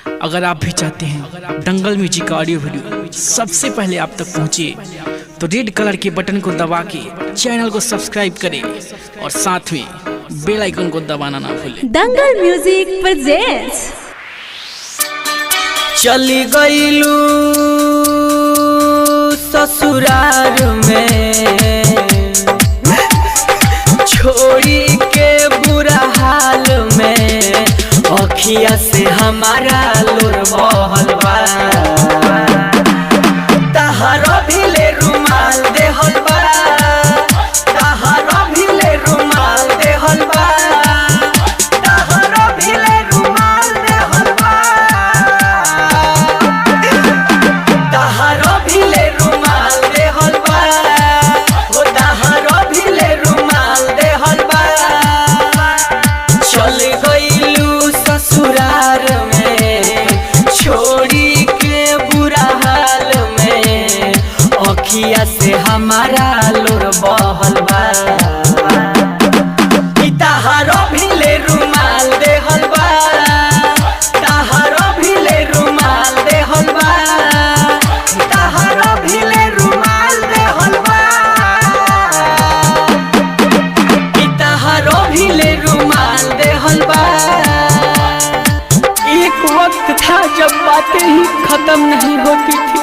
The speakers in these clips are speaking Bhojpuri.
अगर आप भी चाहते हैं दंगल म्यूजिक का ऑडियो वीडियो सबसे पहले आप तक पहुंचे तो रेड कलर के बटन को दबा के चैनल को सब्सक्राइब करें और साथ में बेल आइकन को दबाना ना भूलें। दंगल म्यूजिक प्रेजेंट्स। चली गईलू ससुराल में छोड़ी के बुरा हाल में अखिया से हमारा लोर बहल बा। तहरा भी ले रुमाल देहल बा, तहरा भी ले रुमाल देहल बा, तहरा भी ले रुमाल देहल बा, तहरा भी ले रुमाल देहल बा, ओ तहरा भी ले रुमाल देहल बा। चल गईलू ससुराल में छोड़ी के बुरा हाल में अखिया से हमारा लोर बहल बा। तहरा भी ले रुमाल देहल बा, तहरा भी ले रुमाल देहल बा, तहरा भी ले रुमाल देहल बा, तहरा भी ले रुमाल देहल बा। एक वक्त था जब बातें ही खत्म नहीं होती थी,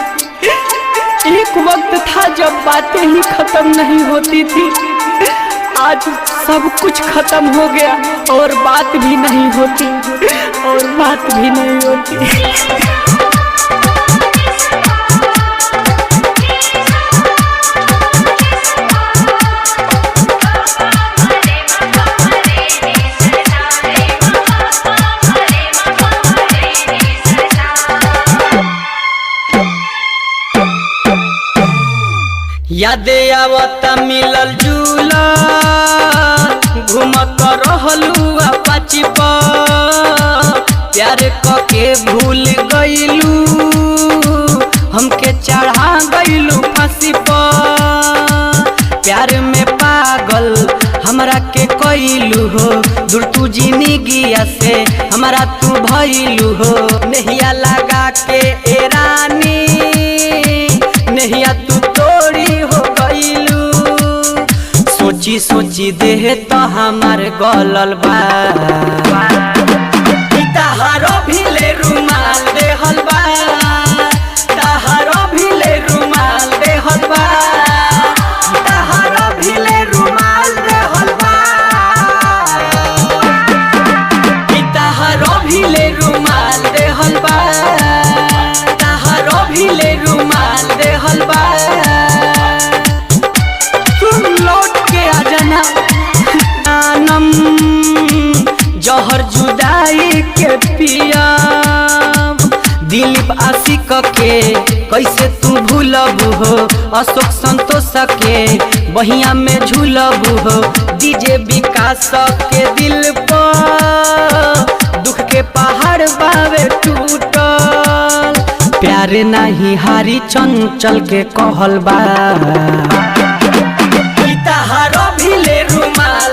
एक वक्त था जब बातें ही खत्म नहीं होती थी। आज सब कुछ खत्म हो गया और बात भी नहीं होती, और बात भी नहीं होती। याद आवता मिलल जुला घूमत रहलू अपाची पर, प्यार कके भूल गईलू हमके चढ़ा गईलू फांसी पर। प्यार में पागल हमरा के कईलू हो, दूर तू जिंदगिया से हमारा तू भइलू हो। नहिया लगा के ए रानी नहिया तू तोड़ी हो गईलू, सोची सोची देह तो हमार गलल बा। तहरा भी ले रुमाल देहल बा, तहरा भी ले रुमाल देहल बा, तहरा भी ले रुमाल देहल बा, तहरा भी ले रुमाल देहल बा, तहरा भी ले रुमाल देहल बा। तुम लौट के आ जाना जानम जहर जुदाई के पिया। दिलीप आशिक के कैसे तू भूलबू हो, अशोक संतोष के बहिया में झूलबू हो। डीजे विकास के दिल पर दुख के पहाड़ बावे टूटल, प्यार नहीं हारी चंचल के कहल बा। तहरा भी ले रुमाल